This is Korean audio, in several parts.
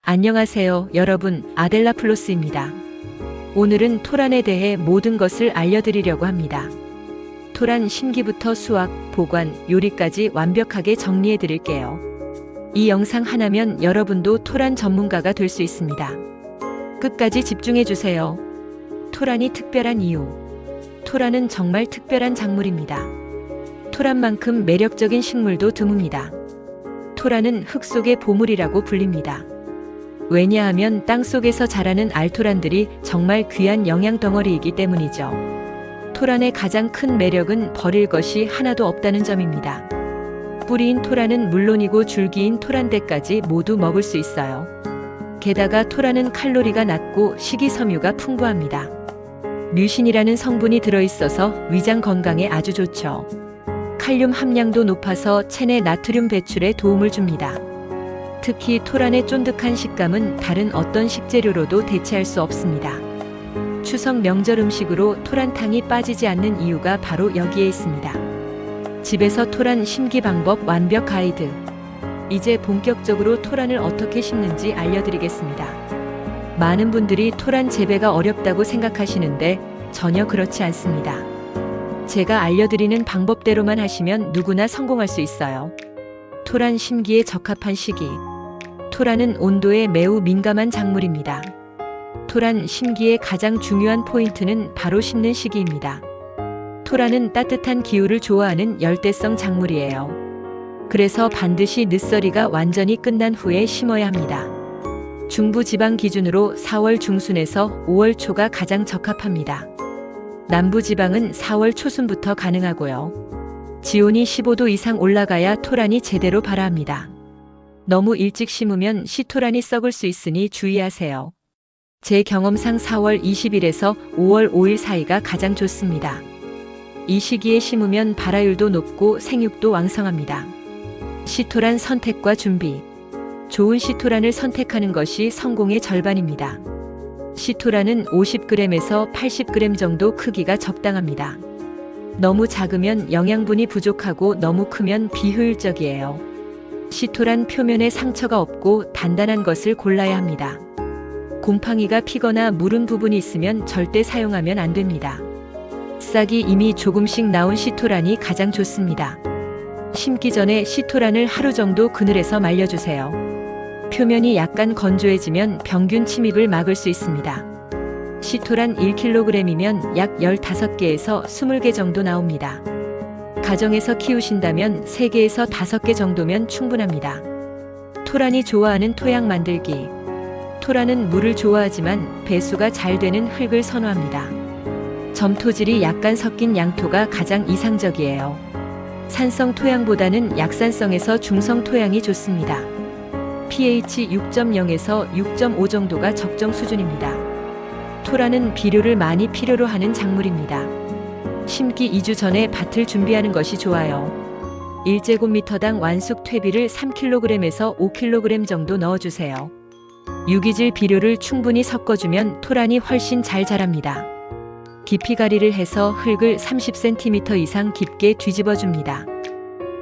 안녕하세요, 여러분. 아델라플로스입니다. 오늘은 토란에 대해 모든 것을 알려드리려고 합니다. 토란 심기부터 수확, 보관, 요리까지 완벽하게 정리해 드릴게요. 이 영상 하나면 여러분도 토란 전문가가 될 수 있습니다. 끝까지 집중해 주세요. 토란이 특별한 이유. 토란은 정말 특별한 작물입니다. 토란만큼 매력적인 식물도 드뭅니다. 토란은 흙 속의 보물이라고 불립니다. 왜냐하면 땅속에서 자라는 알토란들이 정말 귀한 영양 덩어리이기 때문이죠. 토란의 가장 큰 매력은 버릴 것이 하나도 없다는 점입니다. 뿌리인 토란은 물론이고 줄기인 토란대까지 모두 먹을 수 있어요. 게다가 토란은 칼로리가 낮고 식이섬유가 풍부합니다. 뮤신이라는 성분이 들어있어서 위장 건강에 아주 좋죠. 칼륨 함량도 높아서 체내 나트륨 배출에 도움을 줍니다. 특히 토란의 쫀득한 식감은 다른 어떤 식재료로도 대체할 수 없습니다. 추석 명절 음식으로 토란탕이 빠지지 않는 이유가 바로 여기에 있습니다. 집에서 토란 심기 방법 완벽 가이드. 이제 본격적으로 토란을 어떻게 심는지 알려드리겠습니다. 많은 분들이 토란 재배가 어렵다고 생각하시는데 전혀 그렇지 않습니다. 제가 알려드리는 방법대로만 하시면 누구나 성공할 수 있어요. 토란 심기에 적합한 시기. 토란은 온도에 매우 민감한 작물입니다. 토란 심기의 가장 중요한 포인트는 바로 심는 시기입니다. 토란은 따뜻한 기후를 좋아하는 열대성 작물이에요. 그래서 반드시 늦서리가 완전히 끝난 후에 심어야 합니다. 중부지방 기준으로 4월 중순에서 5월 초가 가장 적합합니다. 남부지방은 4월 초순부터 가능하고요. 지온이 15도 이상 올라가야 토란이 제대로 발아합니다. 너무 일찍 심으면 시토란이 썩을 수 있으니 주의하세요. 제 경험상 4월 20일에서 5월 5일 사이가 가장 좋습니다. 이 시기에 심으면 발아율도 높고 생육도 왕성합니다. 시토란 선택과 준비. 좋은 시토란을 선택하는 것이 성공의 절반입니다. 시토란은 50g에서 80g 정도 크기가 적당합니다. 너무 작으면 영양분이 부족하고 너무 크면 비효율적이에요. 시토란 표면에 상처가 없고 단단한 것을 골라야 합니다. 곰팡이가 피거나 무른 부분이 있으면 절대 사용하면 안 됩니다. 싹이 이미 조금씩 나온 시토란이 가장 좋습니다. 심기 전에 시토란을 하루 정도 그늘에서 말려주세요. 표면이 약간 건조해지면 병균 침입을 막을 수 있습니다. 시토란 1kg이면 약 15개에서 20개 정도 나옵니다. 가정에서 키우신다면 3개에서 5개 정도면 충분합니다. 토란이 좋아하는 토양 만들기. 토란은 물을 좋아하지만 배수가 잘 되는 흙을 선호합니다. 점토질이 약간 섞인 양토가 가장 이상적이에요. 산성 토양보다는 약산성에서 중성 토양이 좋습니다. pH 6.0에서 6.5 정도가 적정 수준입니다. 토란은 비료를 많이 필요로 하는 작물입니다. 심기 2주 전에 밭을 준비하는 것이 좋아요. 1제곱미터당 완숙 퇴비를 3kg에서 5kg 정도 넣어주세요. 유기질 비료를 충분히 섞어주면 토란이 훨씬 잘 자랍니다. 깊이가리를 해서 흙을 30cm 이상 깊게 뒤집어줍니다.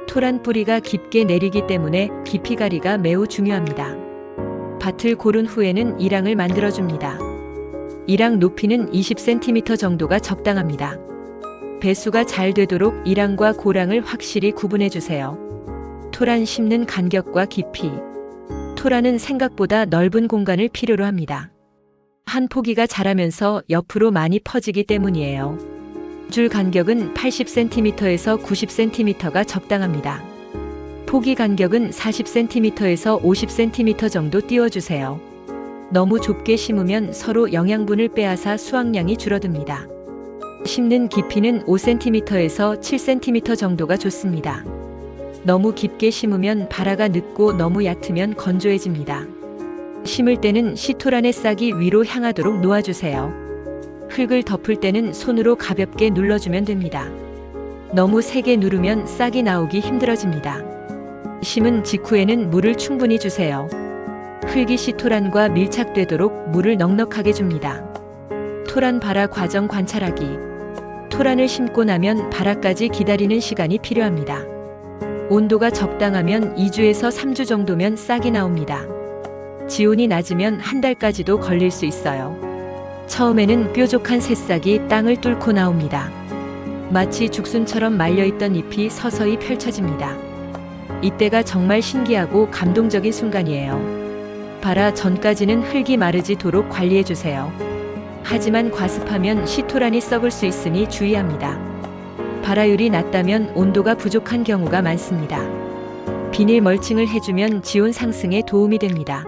토란 뿌리가 깊게 내리기 때문에 깊이가리가 매우 중요합니다. 밭을 고른 후에는 이랑을 만들어줍니다. 이랑 높이는 20cm 정도가 적당합니다. 배수가 잘 되도록 이랑과 고랑을 확실히 구분해주세요. 토란 심는 간격과 깊이. 토란은 생각보다 넓은 공간을 필요로 합니다. 한 포기가 자라면서 옆으로 많이 퍼지기 때문이에요. 줄 간격은 80cm에서 90cm가 적당합니다. 포기 간격은 40cm에서 50cm 정도 띄워주세요. 너무 좁게 심으면 서로 영양분을 빼앗아 수확량이 줄어듭니다. 심는 깊이는 5cm에서 7cm 정도가 좋습니다. 너무 깊게 심으면 발아가 늦고 너무 얕으면 건조해집니다. 심을 때는 시토란의 싹이 위로 향하도록 놓아주세요. 흙을 덮을 때는 손으로 가볍게 눌러주면 됩니다. 너무 세게 누르면 싹이 나오기 힘들어집니다. 심은 직후에는 물을 충분히 주세요. 흙이 시토란과 밀착되도록 물을 넉넉하게 줍니다. 토란 발아 과정 관찰하기. 토란을 심고 나면 발아까지 기다리는 시간이 필요합니다. 온도가 적당하면 2주에서 3주 정도면 싹이 나옵니다. 지온이 낮으면 한 달까지도 걸릴 수 있어요. 처음에는 뾰족한 새싹이 땅을 뚫고 나옵니다. 마치 죽순처럼 말려있던 잎이 서서히 펼쳐집니다. 이때가 정말 신기하고 감동적인 순간이에요. 발화 전까지는 흙이 마르지도록 관리해주세요. 하지만 과습하면 시토란이 썩을 수 있으니 주의합니다. 발화율이 낮다면 온도가 부족한 경우가 많습니다. 비닐 멀칭을 해주면 지온 상승에 도움이 됩니다.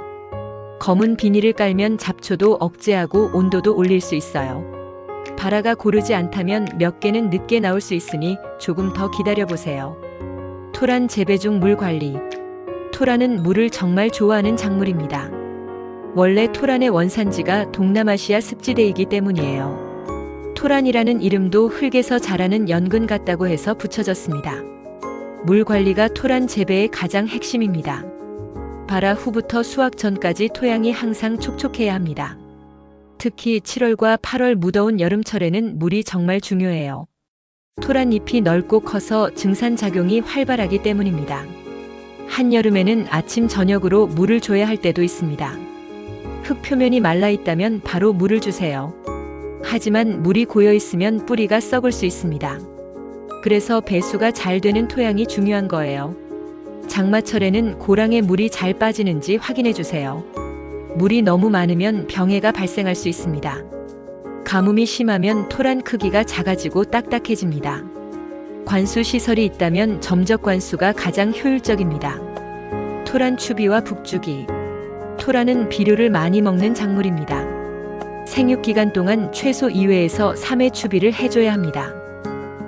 검은 비닐을 깔면 잡초도 억제하고 온도도 올릴 수 있어요. 발화가 고르지 않다면 몇 개는 늦게 나올 수 있으니 조금 더 기다려보세요. 토란 재배 중 물 관리. 토란은 물을 정말 좋아하는 작물입니다. 원래 토란의 원산지가 동남아시아 습지대이기 때문이에요. 토란이라는 이름도 흙에서 자라는 연근 같다고 해서 붙여졌습니다. 물 관리가 토란 재배의 가장 핵심입니다. 발화 후부터 수확 전까지 토양이 항상 촉촉해야 합니다. 특히 7월과 8월 무더운 여름철에는 물이 정말 중요해요. 토란 잎이 넓고 커서 증산작용이 활발하기 때문입니다. 한여름에는 아침 저녁으로 물을 줘야 할 때도 있습니다. 흙 표면이 말라 있다면 바로 물을 주세요. 하지만 물이 고여 있으면 뿌리가 썩을 수 있습니다. 그래서 배수가 잘 되는 토양이 중요한 거예요. 장마철에는 고랑에 물이 잘 빠지는지 확인해 주세요. 물이 너무 많으면 병해가 발생할 수 있습니다. 가뭄이 심하면 토란 크기가 작아지고 딱딱해집니다. 관수 시설이 있다면 점적 관수가 가장 효율적입니다. 토란 추비와 북주기. 토란은 비료를 많이 먹는 작물입니다. 생육 기간 동안 최소 2회에서 3회 추비를 해줘야 합니다.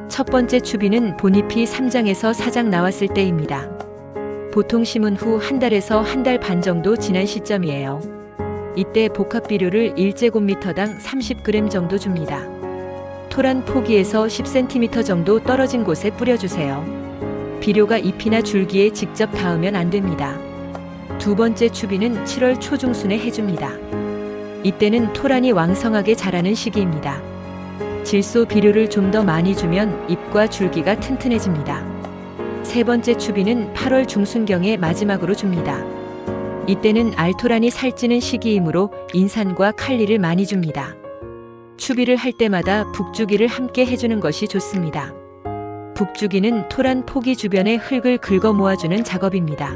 첫 번째 추비는 본잎이 3장에서 4장 나왔을 때입니다. 보통 심은 후 한 달에서 한 달 반 정도 지난 시점이에요. 이때 복합 비료를 1제곱미터당 30g 정도 줍니다. 토란 포기에서 10cm 정도 떨어진 곳에 뿌려주세요. 비료가 잎이나 줄기에 직접 닿으면 안 됩니다. 두 번째 추비는 7월 초중순에 해줍니다. 이때는 토란이 왕성하게 자라는 시기입니다. 질소 비료를 좀 더 많이 주면 잎과 줄기가 튼튼해집니다. 세 번째 추비는 8월 중순경에 마지막으로 줍니다. 이때는 알토란이 살찌는 시기이므로 인산과 칼리를 많이 줍니다. 추비를 할 때마다 북주기를 함께 해주는 것이 좋습니다. 북주기는 토란 포기 주변의 흙을 긁어 모아주는 작업입니다.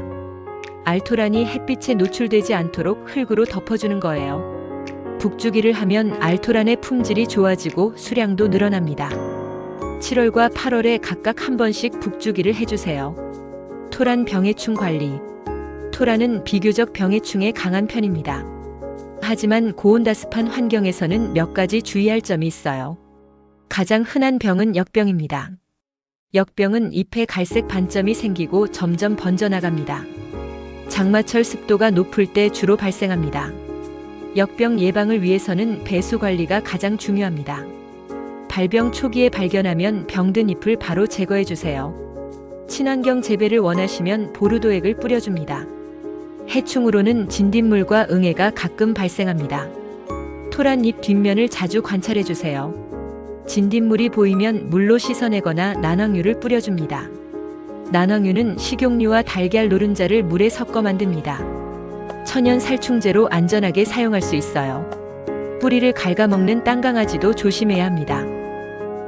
알토란이 햇빛에 노출되지 않도록 흙으로 덮어주는 거예요. 북주기를 하면 알토란의 품질이 좋아지고 수량도 늘어납니다. 7월과 8월에 각각 한 번씩 북주기를 해주세요. 토란 병해충 관리. 토란은 비교적 병해충에 강한 편입니다. 하지만 고온다습한 환경에서는 몇 가지 주의할 점이 있어요. 가장 흔한 병은 역병입니다. 역병은 잎에 갈색 반점이 생기고 점점 번져나갑니다. 장마철 습도가 높을 때 주로 발생합니다. 역병 예방을 위해서는 배수 관리가 가장 중요합니다. 발병 초기에 발견하면 병든 잎을 바로 제거해 주세요. 친환경 재배를 원하시면 보르도액을 뿌려줍니다. 해충으로는 진딧물과 응애가 가끔 발생합니다. 토란 잎 뒷면을 자주 관찰해 주세요. 진딧물이 보이면 물로 씻어내거나 난황유를 뿌려줍니다. 난황유는 식용유와 달걀 노른자를 물에 섞어 만듭니다. 천연 살충제로 안전하게 사용할 수 있어요. 뿌리를 갉아먹는 땅강아지도 조심해야 합니다.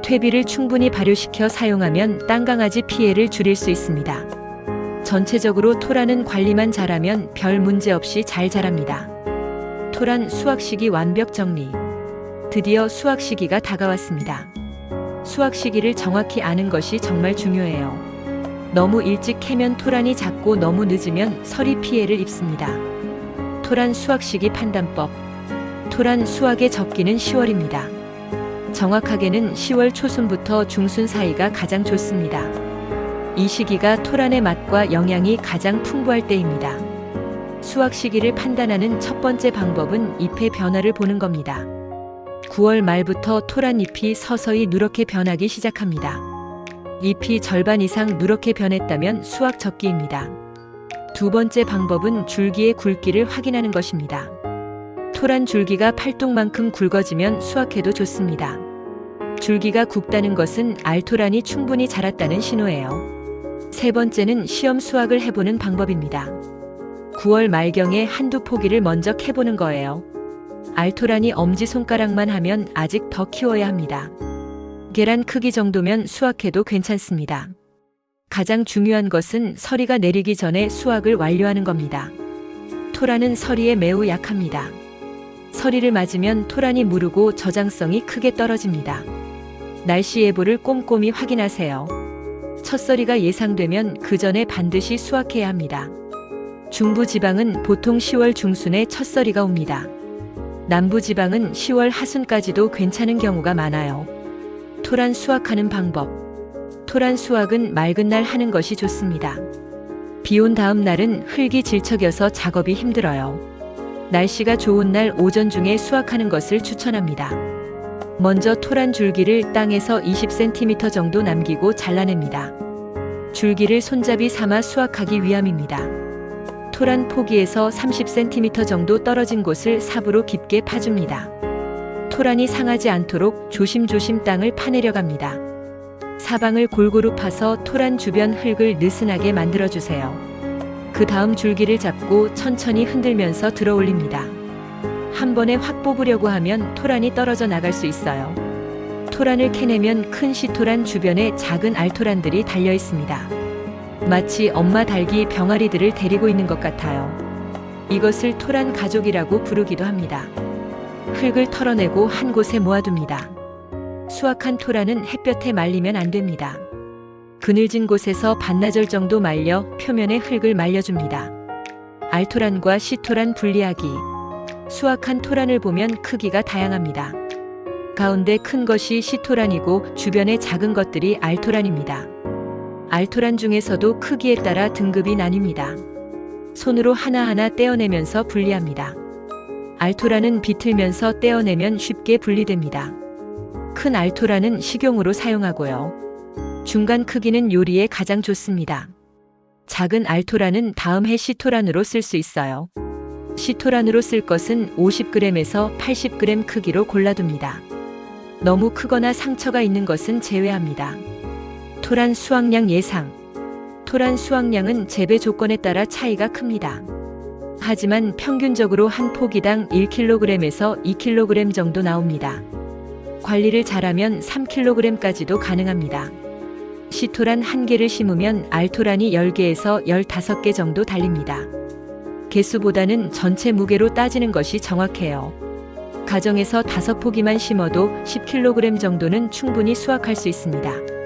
퇴비를 충분히 발효시켜 사용하면 땅강아지 피해를 줄일 수 있습니다. 전체적으로 토란은 관리만 잘하면 별 문제 없이 잘 자랍니다. 토란 수확 시기 완벽 정리. 드디어 수확 시기가 다가왔습니다. 수확 시기를 정확히 아는 것이 정말 중요해요. 너무 일찍 캐면 토란이 작고 너무 늦으면 서리 피해를 입습니다. 토란 수확 시기 판단법. 토란 수확의 적기는 10월입니다. 정확하게는 10월 초순부터 중순 사이가 가장 좋습니다. 이 시기가 토란의 맛과 영양이 가장 풍부할 때입니다. 수확 시기를 판단하는 첫 번째 방법은 잎의 변화를 보는 겁니다. 9월 말부터 토란 잎이 서서히 누렇게 변하기 시작합니다. 잎이 절반 이상 누렇게 변했다면 수확 적기입니다. 두 번째 방법은 줄기의 굵기를 확인하는 것입니다. 토란 줄기가 팔뚝만큼 굵어지면 수확해도 좋습니다. 줄기가 굵다는 것은 알토란이 충분히 자랐다는 신호예요. 세 번째는 시험 수확을 해보는 방법입니다. 9월 말경에 한두 포기를 먼저 캐보는 거예요. 알토란이 엄지손가락만 하면 아직 더 키워야 합니다. 계란 크기 정도면 수확해도 괜찮습니다. 가장 중요한 것은 서리가 내리기 전에 수확을 완료하는 겁니다. 토란은 서리에 매우 약합니다. 서리를 맞으면 토란이 무르고 저장성이 크게 떨어집니다. 날씨 예보를 꼼꼼히 확인하세요. 첫서리가 예상되면 그 전에 반드시 수확해야 합니다. 중부지방은 보통 10월 중순에 첫서리가 옵니다. 남부지방은 10월 하순까지도 괜찮은 경우가 많아요. 토란 수확하는 방법. 토란 수확은 맑은 날 하는 것이 좋습니다. 비온 다음 날은 흙이 질척여서 작업이 힘들어요. 날씨가 좋은 날 오전 중에 수확하는 것을 추천합니다. 먼저 토란 줄기를 땅에서 20cm 정도 남기고 잘라냅니다. 줄기를 손잡이 삼아 수확하기 위함입니다. 토란 포기에서 30cm 정도 떨어진 곳을 삽으로 깊게 파줍니다. 토란이 상하지 않도록 조심조심 땅을 파내려 갑니다. 사방을 골고루 파서 토란 주변 흙을 느슨하게 만들어주세요. 그 다음 줄기를 잡고 천천히 흔들면서 들어 올립니다. 한 번에 확 뽑으려고 하면 토란이 떨어져 나갈 수 있어요. 토란을 캐내면 큰 시토란 주변에 작은 알토란들이 달려 있습니다. 마치 엄마 닭이 병아리들을 데리고 있는 것 같아요. 이것을 토란 가족이라고 부르기도 합니다. 흙을 털어내고 한 곳에 모아둡니다. 수확한 토란은 햇볕에 말리면 안 됩니다. 그늘진 곳에서 반나절 정도 말려 표면에 흙을 말려줍니다. 알토란과 시토란 분리하기. 수확한 토란을 보면 크기가 다양합니다. 가운데 큰 것이 시토란이고 주변에 작은 것들이 알토란입니다. 알토란 중에서도 크기에 따라 등급이 나뉩니다. 손으로 하나하나 떼어내면서 분리합니다. 알토란은 비틀면서 떼어내면 쉽게 분리됩니다. 큰 알토란은 식용으로 사용하고요. 중간 크기는 요리에 가장 좋습니다. 작은 알토란은 다음 해 시토란으로 쓸 수 있어요. 시토란으로 쓸 것은 50g에서 80g 크기로 골라둡니다. 너무 크거나 상처가 있는 것은 제외합니다. 토란 수확량 예상. 토란 수확량은 재배 조건에 따라 차이가 큽니다. 하지만 평균적으로 한 포기당 1kg에서 2kg 정도 나옵니다. 관리를 잘하면 3kg까지도 가능합니다. 시토란 1개를 심으면 알토란이 10개에서 15개 정도 달립니다. 개수보다는 전체 무게로 따지는 것이 정확해요. 가정에서 5포기만 심어도 10kg 정도는 충분히 수확할 수 있습니다.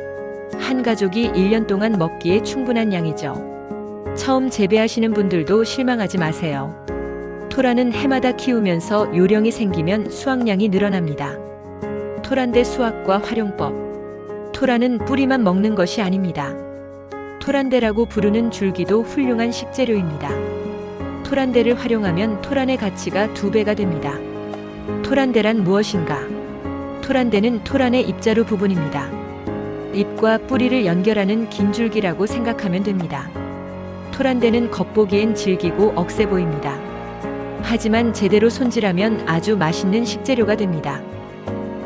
한 가족이 1년 동안 먹기에 충분한 양이죠. 처음 재배하시는 분들도 실망하지 마세요. 토란은 해마다 키우면서 요령이 생기면 수확량이 늘어납니다. 토란대 수확과 활용법. 토란은 뿌리만 먹는 것이 아닙니다. 토란대라고 부르는 줄기도 훌륭한 식재료입니다. 토란대를 활용하면 토란의 가치가 2배가 됩니다. 토란대란 무엇인가? 토란대는 토란의 입자루 부분입니다. 잎과 뿌리를 연결하는 긴 줄기라고 생각하면 됩니다. 토란대는 겉보기엔 질기고 억세 보입니다. 하지만 제대로 손질하면 아주 맛있는 식재료가 됩니다.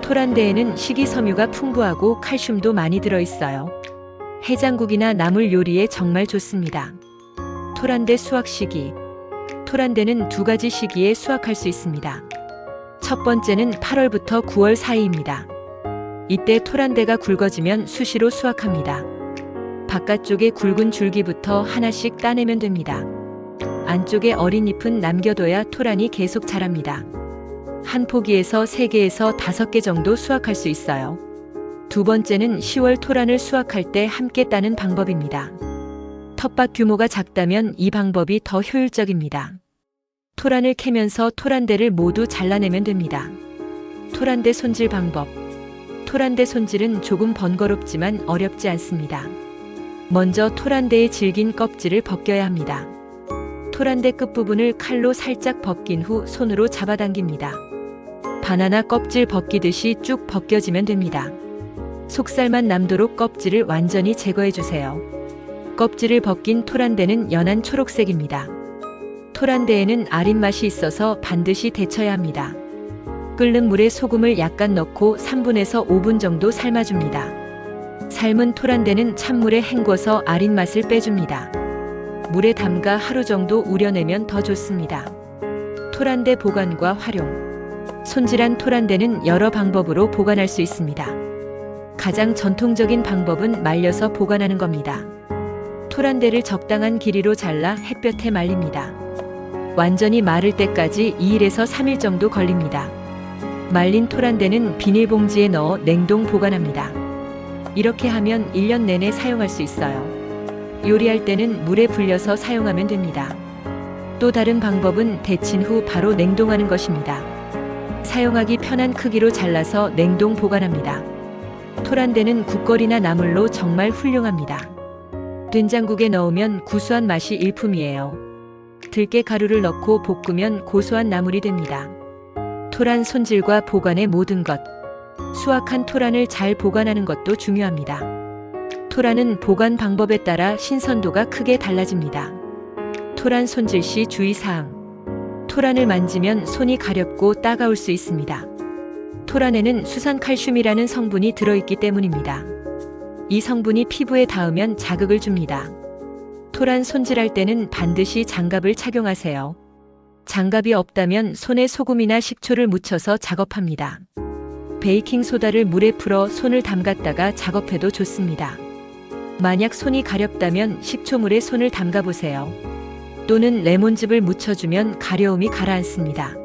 토란대에는 식이섬유가 풍부하고 칼슘도 많이 들어있어요. 해장국이나 나물 요리에 정말 좋습니다. 토란대 수확 시기. 토란대는 2가지 시기에 수확할 수 있습니다. 첫 번째는 8월부터 9월 사이입니다. 이때 토란대가 굵어지면 수시로 수확합니다. 바깥쪽에 굵은 줄기부터 하나씩 따내면 됩니다. 안쪽에 어린 잎은 남겨둬야 토란이 계속 자랍니다. 한 포기에서 3개에서 5개 정도 수확할 수 있어요. 두 번째는 10월 토란을 수확할 때 함께 따는 방법입니다. 텃밭 규모가 작다면 이 방법이 더 효율적입니다. 토란을 캐면서 토란대를 모두 잘라내면 됩니다. 토란대 손질 방법. 토란대 손질은 조금 번거롭지만 어렵지 않습니다. 먼저 토란대의 질긴 껍질을 벗겨야 합니다. 토란대 끝부분을 칼로 살짝 벗긴 후 손으로 잡아당깁니다. 바나나 껍질 벗기듯이 쭉 벗겨지면 됩니다. 속살만 남도록 껍질을 완전히 제거해주세요. 껍질을 벗긴 토란대는 연한 초록색입니다. 토란대에는 아린 맛이 있어서 반드시 데쳐야 합니다. 끓는 물에 소금을 약간 넣고 3분에서 5분 정도 삶아줍니다. 삶은 토란대는 찬물에 헹궈서 아린 맛을 빼줍니다. 물에 담가 하루 정도 우려내면 더 좋습니다. 토란대 보관과 활용. 손질한 토란대는 여러 방법으로 보관할 수 있습니다. 가장 전통적인 방법은 말려서 보관하는 겁니다. 토란대를 적당한 길이로 잘라 햇볕에 말립니다. 완전히 마를 때까지 2일에서 3일 정도 걸립니다. 말린 토란대는 비닐봉지에 넣어 냉동 보관합니다. 이렇게 하면 1년 내내 사용할 수 있어요. 요리할 때는 물에 불려서 사용하면 됩니다. 또 다른 방법은 데친 후 바로 냉동하는 것입니다. 사용하기 편한 크기로 잘라서 냉동 보관합니다. 토란대는 국거리나 나물로 정말 훌륭합니다. 된장국에 넣으면 구수한 맛이 일품이에요. 들깨 가루를 넣고 볶으면 고소한 나물이 됩니다. 토란 손질과 보관의 모든 것. 수확한 토란을 잘 보관하는 것도 중요합니다. 토란은 보관 방법에 따라 신선도가 크게 달라집니다. 토란 손질 시 주의사항. 토란을 만지면 손이 가렵고 따가울 수 있습니다. 토란에는 수산칼슘이라는 성분이 들어있기 때문입니다. 이 성분이 피부에 닿으면 자극을 줍니다. 토란 손질할 때는 반드시 장갑을 착용하세요. 장갑이 없다면 손에 소금이나 식초를 묻혀서 작업합니다. 베이킹소다를 물에 풀어 손을 담갔다가 작업해도 좋습니다. 만약 손이 가렵다면 식초물에 손을 담가보세요. 또는 레몬즙을 묻혀주면 가려움이 가라앉습니다.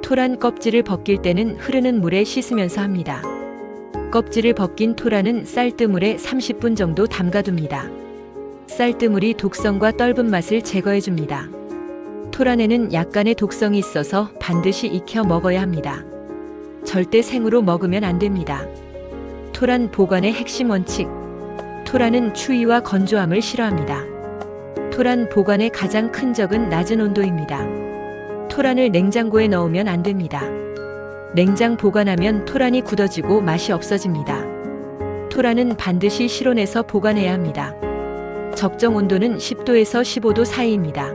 토란 껍질을 벗길 때는 흐르는 물에 씻으면서 합니다. 껍질을 벗긴 토란은 쌀뜨물에 30분 정도 담가둡니다. 쌀뜨물이 독성과 떫은 맛을 제거해줍니다. 토란에는 약간의 독성이 있어서 반드시 익혀 먹어야 합니다. 절대 생으로 먹으면 안 됩니다. 토란 보관의 핵심 원칙. 토란은 추위와 건조함을 싫어합니다. 토란 보관의 가장 큰 적은 낮은 온도입니다. 토란을 냉장고에 넣으면 안 됩니다. 냉장 보관하면 토란이 굳어지고 맛이 없어집니다. 토란은 반드시 실온에서 보관해야 합니다. 적정 온도는 10도에서 15도 사이입니다.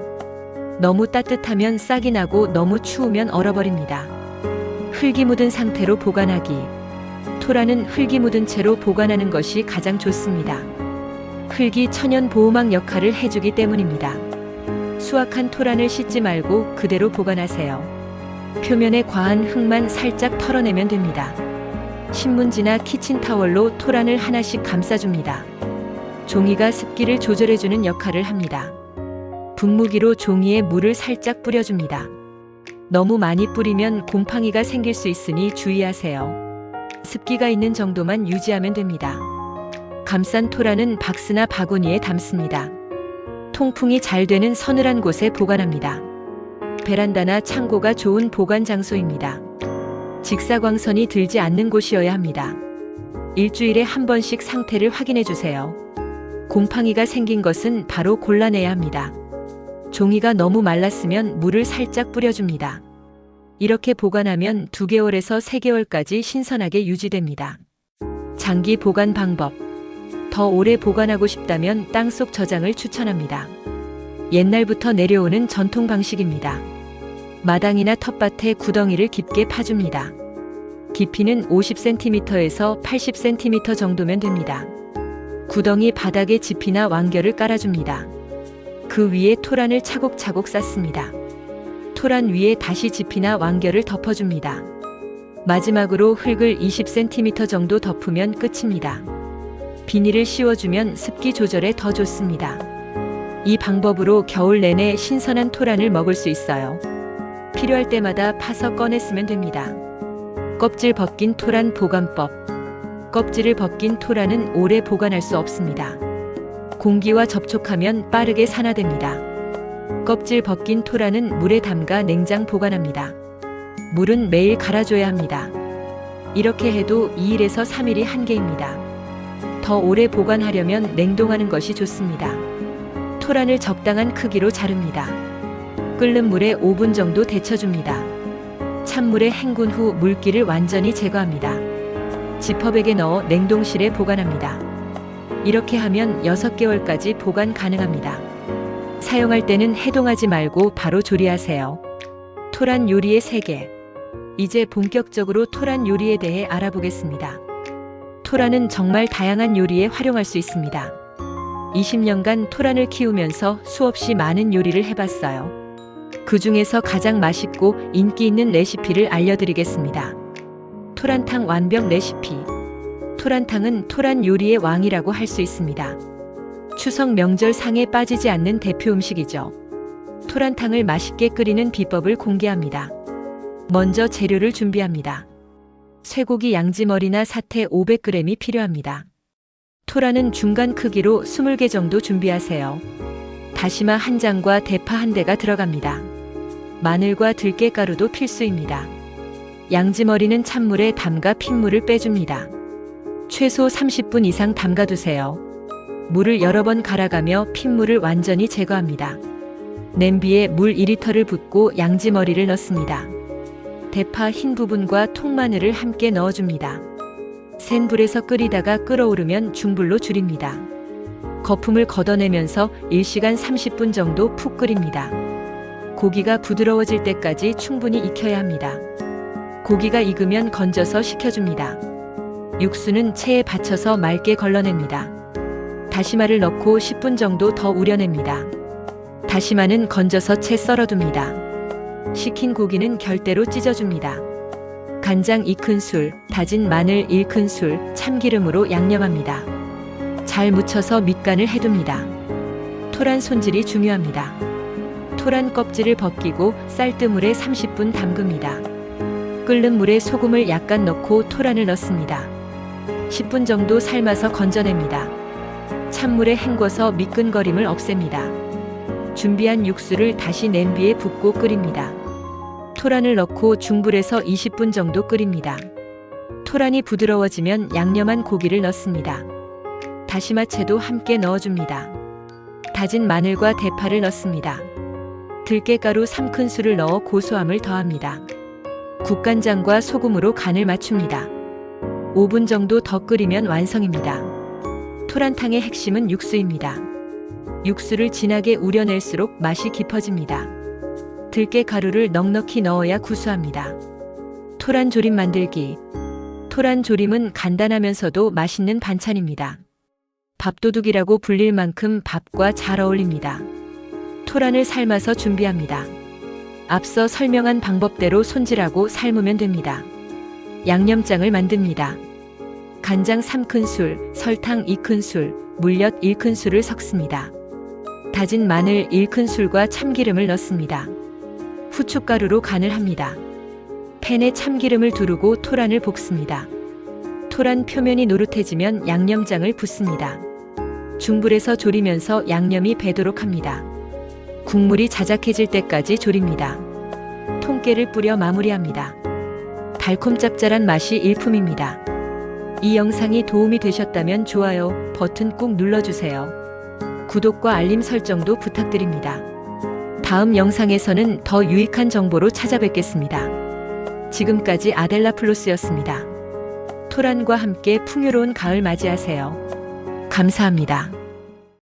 너무 따뜻하면 싹이 나고 너무 추우면 얼어버립니다. 흙이 묻은 상태로 보관하기. 토란은 흙이 묻은 채로 보관하는 것이 가장 좋습니다. 흙이 천연 보호막 역할을 해주기 때문입니다. 수확한 토란을 씻지 말고 그대로 보관하세요. 표면에 과한 흙만 살짝 털어내면 됩니다. 신문지나 키친타월로 토란을 하나씩 감싸줍니다. 종이가 습기를 조절해주는 역할을 합니다. 분무기로 종이에 물을 살짝 뿌려줍니다. 너무 많이 뿌리면 곰팡이가 생길 수 있으니 주의하세요. 습기가 있는 정도만 유지하면 됩니다. 감싼 토란은 박스나 바구니에 담습니다. 통풍이 잘 되는 서늘한 곳에 보관합니다. 베란다나 창고가 좋은 보관 장소입니다. 직사광선이 들지 않는 곳이어야 합니다. 일주일에 한 번씩 상태를 확인해 주세요. 곰팡이가 생긴 것은 바로 골라내야 합니다. 종이가 너무 말랐으면 물을 살짝 뿌려줍니다. 이렇게 보관하면 2개월에서 3개월까지 신선하게 유지됩니다. 장기 보관 방법. 더 오래 보관하고 싶다면 땅속 저장을 추천합니다. 옛날부터 내려오는 전통 방식입니다. 마당이나 텃밭에 구덩이를 깊게 파줍니다. 깊이는 50cm에서 80cm 정도면 됩니다. 구덩이 바닥에 지피나 왕겨를 깔아줍니다. 그 위에 토란을 차곡차곡 쌓습니다. 토란 위에 다시 지피나 왕겨를 덮어줍니다. 마지막으로 흙을 20cm 정도 덮으면 끝입니다. 비닐을 씌워주면 습기 조절에 더 좋습니다. 이 방법으로 겨울 내내 신선한 토란을 먹을 수 있어요. 필요할 때마다 파서 꺼내 쓰면 됩니다. 껍질 벗긴 토란 보관법. 껍질을 벗긴 토란은 오래 보관할 수 없습니다. 공기와 접촉하면 빠르게 산화됩니다. 껍질 벗긴 토란은 물에 담가 냉장 보관합니다. 물은 매일 갈아줘야 합니다. 이렇게 해도 2일에서 3일이 한계입니다. 더 오래 보관하려면 냉동하는 것이 좋습니다. 토란을 적당한 크기로 자릅니다. 끓는 물에 5분 정도 데쳐줍니다. 찬물에 헹군 후 물기를 완전히 제거합니다. 지퍼백에 넣어 냉동실에 보관합니다. 이렇게 하면 6개월까지 보관 가능합니다. 사용할 때는 해동하지 말고 바로 조리하세요. 토란 요리의 세계. 이제 본격적으로 토란 요리에 대해 알아보겠습니다. 토란은 정말 다양한 요리에 활용할 수 있습니다. 20년간 토란을 키우면서 수없이 많은 요리를 해봤어요. 그 중에서 가장 맛있고 인기 있는 레시피를 알려드리겠습니다. 토란탕 완벽 레시피. 토란탕은 토란 요리의 왕이라고 할 수 있습니다. 추석 명절 상에 빠지지 않는 대표 음식이죠. 토란탕을 맛있게 끓이는 비법을 공개합니다. 먼저 재료를 준비합니다. 쇠고기 양지머리나 사태 500g이 필요합니다. 토란은 중간 크기로 20개 정도 준비하세요. 다시마 1장과 대파 1대가 들어갑니다. 마늘과 들깨가루도 필수입니다. 양지머리는 찬물에 담가 핏물을 빼줍니다. 최소 30분 이상 담가두세요. 물을 여러 번 갈아가며 핏물을 완전히 제거합니다. 냄비에 물 2리터를 붓고 양지머리를 넣습니다. 대파 흰 부분과 통마늘을 함께 넣어줍니다. 센 불에서 끓이다가 끓어오르면 중불로 줄입니다. 거품을 걷어내면서 1시간 30분 정도 푹 끓입니다. 고기가 부드러워질 때까지 충분히 익혀야 합니다. 고기가 익으면 건져서 식혀줍니다. 육수는 체에 받쳐서 맑게 걸러냅니다. 다시마를 넣고 10분 정도 더 우려냅니다. 다시마는 건져서 채 썰어둡니다. 식힌 고기는 결대로 찢어줍니다. 간장 2큰술, 다진 마늘 1큰술, 참기름으로 양념합니다. 잘 묻혀서 밑간을 해둡니다. 토란 손질이 중요합니다. 토란 껍질을 벗기고 쌀뜨물에 30분 담급니다. 끓는 물에 소금을 약간 넣고 토란을 넣습니다. 10분 정도 삶아서 건져냅니다. 찬물에 헹궈서 미끈거림을 없앱니다. 준비한 육수를 다시 냄비에 붓고 끓입니다. 토란을 넣고 중불에서 20분 정도 끓입니다. 토란이 부드러워지면 양념한 고기를 넣습니다. 다시마채도 함께 넣어줍니다. 다진 마늘과 대파를 넣습니다. 들깨가루 3큰술을 넣어 고소함을 더합니다. 국간장과 소금으로 간을 맞춥니다. 5분 정도 더 끓이면 완성입니다. 토란탕의 핵심은 육수입니다. 육수를 진하게 우려낼수록 맛이 깊어집니다. 들깨가루를 넉넉히 넣어야 구수합니다. 토란 조림 만들기. 토란 조림은 간단하면서도 맛있는 반찬입니다. 밥도둑이라고 불릴 만큼 밥과 잘 어울립니다. 토란을 삶아서 준비합니다. 앞서 설명한 방법대로 손질하고 삶으면 됩니다. 양념장을 만듭니다. 간장 3큰술, 설탕 2큰술, 물엿 1큰술을 섞습니다. 다진 마늘 1큰술과 참기름을 넣습니다. 후춧가루로 간을 합니다. 팬에 참기름을 두르고 토란을 볶습니다. 토란 표면이 노릇해지면 양념장을 붓습니다. 중불에서 졸이면서 양념이 배도록 합니다. 국물이 자작해질 때까지 졸입니다. 통깨를 뿌려 마무리합니다. 달콤 짭짤한 맛이 일품입니다. 이 영상이 도움이 되셨다면 좋아요 버튼 꾹 눌러주세요. 구독과 알림 설정도 부탁드립니다. 다음 영상에서는 더 유익한 정보로 찾아뵙겠습니다. 지금까지 아델라 플로스였습니다. 토란과 함께 풍요로운 가을 맞이하세요. 감사합니다.